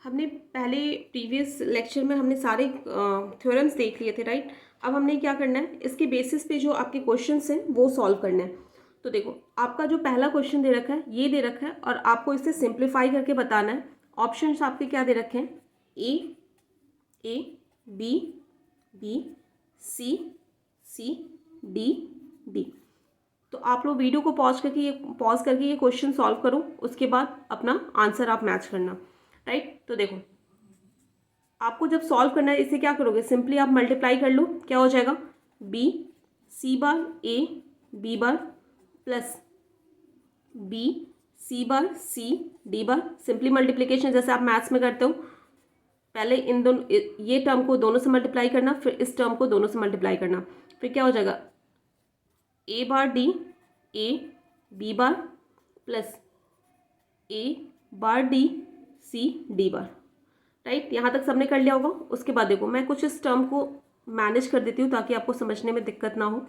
हमने पहले previous lecture में हमने सारे थ्योरम्स देख लिए थे, राइट। अब हमने क्या करना है, इसके बेसिस पे जो आपके क्वेश्चंस हैं वो सॉल्व करना है। तो देखो, आपका जो पहला क्वेश्चन दे रखा है ये दे रखा है और आपको इसे सिंप्लीफाई करके बताना है। ऑप्शंस आपके क्या दे रखे हैं, A B B C C D D. तो आप लोग वीडियो को पॉज करके ये क्वेश्चन सॉल्व करो, उसके बाद अपना आंसर आप मैच करना, राइट। तो देखो, आपको जब सॉल्व करना है इसे क्या करोगे, सिंपली आप मल्टीप्लाई कर लो, क्या हो जाएगा, B C bar A B bar plus B C bar C D bar. Simply multiplication जैसे आप मैथ्स में करते हो, पहले इन दोनों ये टर्म को दोनों से मल्टीप्लाई करना, फिर इस टर्म को दोनों से मल्टीप्लाई करना, फिर क्या हो जाएगा, A bar D A B bar plus A bar D C D bar, right. यहाँ तक सबने कर लिया होगा। उसके बाद देखो, मैं कुछ इस टर्म को मैनेज कर देती हूँ ताकि आपको समझने में दिक्कत ना हो।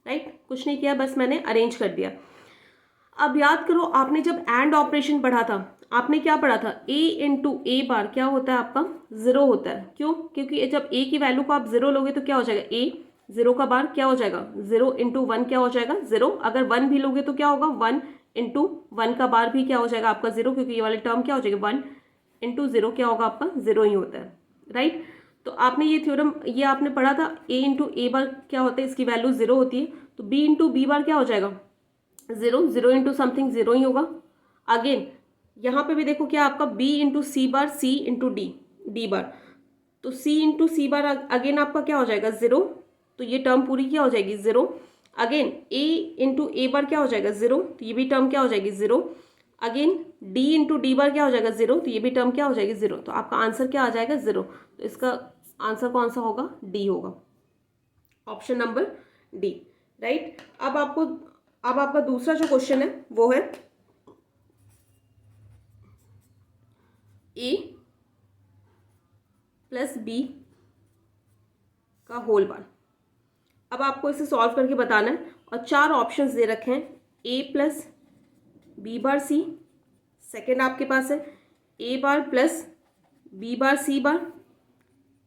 राइट, कुछ नहीं किया, बस मैंने अरेंज कर दिया। अब याद करो, आपने जब एंड ऑपरेशन पढ़ा था, आपने क्या पढ़ा था, a इंटू ए बार क्या होता है आपका, जीरो होता है। क्यों, क्योंकि जब a की वैल्यू को आप जीरो लोगे तो क्या हो जाएगा, a जीरो का बार क्या हो जाएगा, जीरो इंटू वन क्या हो जाएगा, जीरो। अगर वन भी लोगे तो क्या होगा, वन इंटू वन का बार भी क्या हो जाएगा आपका, जीरो, क्योंकि ये वाली टर्म क्या हो जाएगी, वन इंटू जीरो क्या होगा आपका, जीरो ही होता है, राइट। तो आपने ये थ्योरम ये आपने पढ़ा था, a इंटू ए बार क्या होता है, इसकी वैल्यू जीरो होती है, तो b इंटू बी बार क्या हो जाएगा, zero, zero into something zero ही होगा। अगेन यहाँ पे भी देखो, क्या आपका b into C bar C into D D bar, तो c into C bar again आपका क्या हो जाएगा, जीरो, तो ये टर्म पूरी क्या हो जाएगी, zero. Again a into A bar क्या हो जाएगा, जीरो, तो ये भी टर्म क्या हो जाएगी, zero. Again d into D बार क्या हो जाएगा, जीरो, तो ये भी टर्म क्या हो जाएगी, जीरो। तो आपका आंसर क्या आ जाएगा, जीरो। तो इसका आंसर कौन सा होगा, डी होगा, ऑप्शन नंबर डी, राइट। अब आपका दूसरा जो क्वेश्चन है वो है a प्लस बी का होल बार। अब आपको इसे सॉल्व करके बताना है और चार ऑप्शंस दे रखे हैं, a plus B bar C, second आपके पास है a bar plus B bar C bar,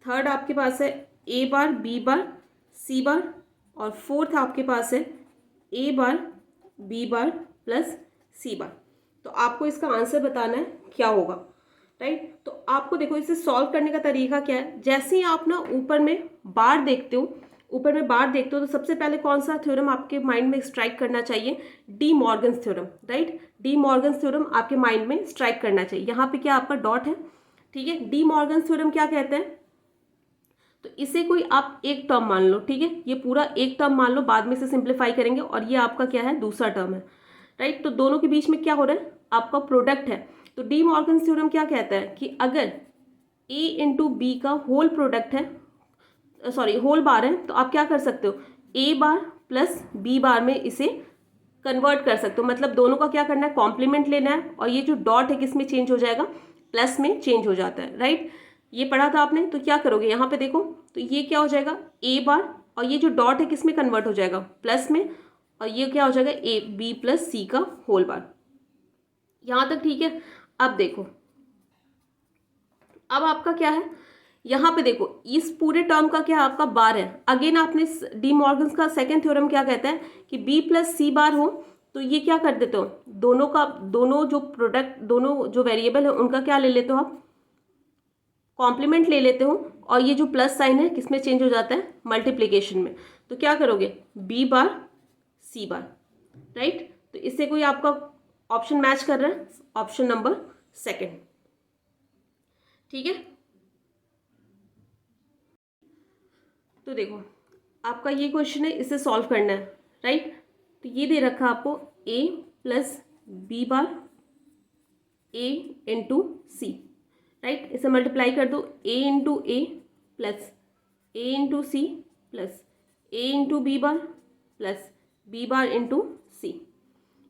third आपके पास है a bar B bar C बार, और फोर्थ आपके पास है a bar B bar plus C bar. तो आपको इसका आंसर बताना है क्या होगा, राइट। तो आपको देखो, इसे सॉल्व करने का तरीका क्या है, जैसे ही आप ना ऊपर में बार देखते हो, तो सबसे पहले कौन सा थ्योरम आपके माइंड में स्ट्राइक करना चाहिए, D Morgan's theorem, right. D Morgan's theorem आपके माइंड में स्ट्राइक करना चाहिए। यहाँ पे क्या आपका डॉट है, ठीक है। डी मॉर्गन्स थ्योरम क्या कहते हैं, तो इसे कोई आप एक टर्म मान लो, ठीक है, ये पूरा एक टर्म मान लो, बाद में से सिंप्लीफाई करेंगे, और ये आपका क्या है, दूसरा टर्म है, राइट। तो दोनों के बीच में क्या हो रहा है, आपका प्रोडक्ट है। तो डी मॉर्गन थ्योरम क्या कहता है कि अगर a इंटू बी का होल प्रोडक्ट है, सॉरी होल बार है, तो आप क्या कर सकते हो, a बार प्लस b बार में इसे कन्वर्ट कर सकते हो। मतलब दोनों का क्या करना है, कॉम्प्लीमेंट लेना है, और ये जो डॉट है किस में चेंज हो जाएगा, प्लस में चेंज हो जाता है, राइट। ये पढ़ा था आपने, तो क्या करोगे, यहाँ पे देखो, तो ये क्या हो जाएगा, a बार, और ये जो डॉट है किस में कन्वर्ट हो जाएगा, प्लस में, और ये क्या हो जाएगा, a b प्लस सी का होल बार। यहाँ तक ठीक है। अब देखो, अब आपका क्या है, यहाँ पे देखो, इस पूरे टर्म का क्या आपका बार है। अगेन आपने डी मॉर्गन का सेकेंड थ्योरम क्या कहता है कि b प्लस सी बार हो, तो ये क्या कर देते हो, दोनों जो प्रोडक्ट, दोनों जो वेरिएबल है उनका क्या ले लेते हो आप, कॉम्प्लीमेंट ले लेते हो, और ये जो प्लस साइन है किसमें चेंज हो जाता है, मल्टीप्लीकेशन में। तो क्या करोगे, b बार सी बार, राइट। तो इससे कोई आपका ऑप्शन मैच कर रहा है, ऑप्शन नंबर सेकेंड, ठीक है। तो देखो, आपका ये क्वेश्चन है, इसे सॉल्व करना है, राइट। तो ये दे रखा आपको a plus B bar a into C, right. इसे मल्टीप्लाई कर दो, a into A plus a into C plus a into B bar plus B bar into C.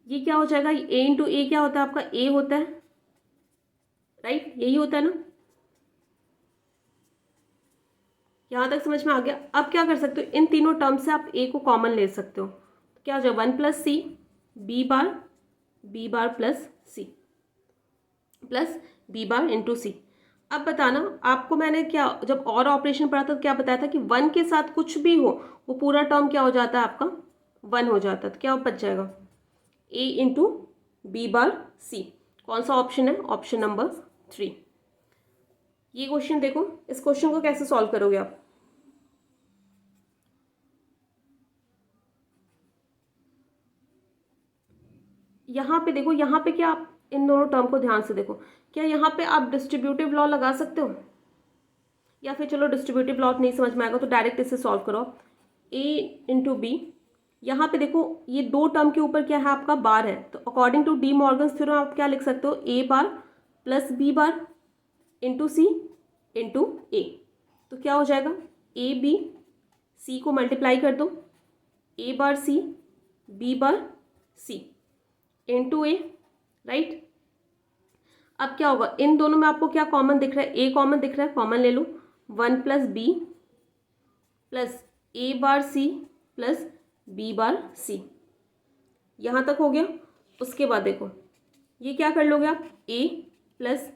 ये क्या हो जाएगा, a इंटू ए क्या होता है आपका, a होता है, राइट, यही होता है ना। यहाँ तक समझ में आ गया। अब क्या कर सकते हो, इन तीनों टर्म से आप ए को कॉमन ले सकते हो। तो क्या हो जाएगा 1 plus C B bar plus C plus B bar into C. अब बताना, आपको मैंने क्या जब और ऑपरेशन पढ़ा था तो क्या बताया था कि 1 के साथ कुछ भी हो वो पूरा टर्म क्या हो जाता है आपका 1 हो जाता है। तो क्या बच जाएगा ए इंटू बी बार सी। कौन सा ऑप्शन है, ऑप्शन नंबर 3। ये क्वेश्चन देखो, इस क्वेश्चन को कैसे सॉल्व करोगे आप। यहाँ पे देखो, यहाँ पे क्या आप इन दोनों टर्म को ध्यान से देखो, क्या यहाँ पे आप डिस्ट्रीब्यूटिव लॉ लगा सकते हो, या फिर चलो डिस्ट्रीब्यूटिव लॉ नहीं समझ में आएगा तो डायरेक्ट इसे सॉल्व करो। ए इंटू बी, यहाँ पे देखो ये दो टर्म के ऊपर क्या है आपका बार है, तो according to De Morgan's theorem आप क्या लिख सकते हो, A bar plus B bar into C into A. तो क्या हो जाएगा ए बी सी को मल्टीप्लाई कर दो, ए बार सी बी बार सी इंटू ए, राइट। अब क्या होगा, इन दोनों में आपको क्या कॉमन दिख रहा है, ए कॉमन दिख रहा है, कॉमन ले लो। 1 plus B plus A bar C plus B bar C, यहाँ तक हो गया। उसके बाद देखो ये क्या कर लोगे आप, ए plus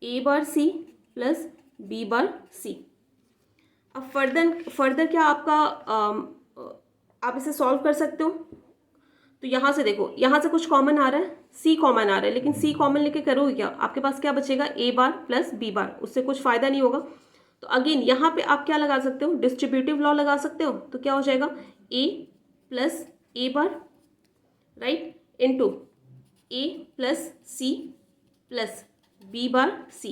A bar C plus B bar सी। अब फर्दर क्या आपका आप इसे सॉल्व कर सकते हो। तो यहाँ से देखो, यहाँ से कुछ कॉमन आ रहा है, सी कॉमन आ रहा है, लेकिन सी कॉमन लेके करोगे क्या, आपके पास क्या बचेगा ए बार प्लस बी बार, उससे कुछ फ़ायदा नहीं होगा। तो अगेन यहाँ पे आप क्या लगा सकते हो, डिस्ट्रीब्यूटिव लॉ लगा सकते हो। तो क्या हो जाएगा A plus A bar, right, into A plus C plus B bar C.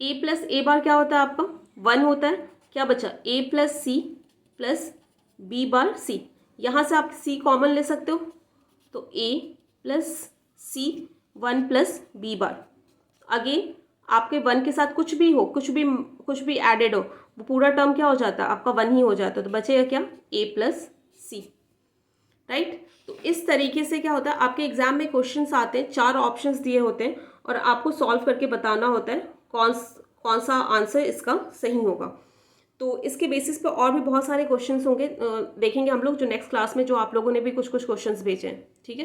A plus A bar क्या होता है आपका 1 होता है, क्या बचा A plus C plus B bar C. यहाँ से आप सी कॉमन ले सकते हो, तो A plus C 1 plus B bar. Again आपके 1 के साथ कुछ भी हो, कुछ भी एडेड हो, वो पूरा टर्म क्या हो जाता है आपका 1 ही हो जाता है। तो बचेगा क्या ए प्लस सी, राइट। तो इस तरीके से क्या होता है, आपके एग्जाम में क्वेश्चंस आते हैं, 4 ऑप्शंस दिए होते हैं और आपको सॉल्व करके बताना होता है कौन सा आंसर इसका सही होगा। तो इसके बेसिस पे और भी बहुत सारे क्वेश्चंस होंगे, देखेंगे हम लोग जो नेक्स्ट क्लास में, जो आप लोगों ने भी कुछ क्वेश्चंस भेजे हैं, ठीक है।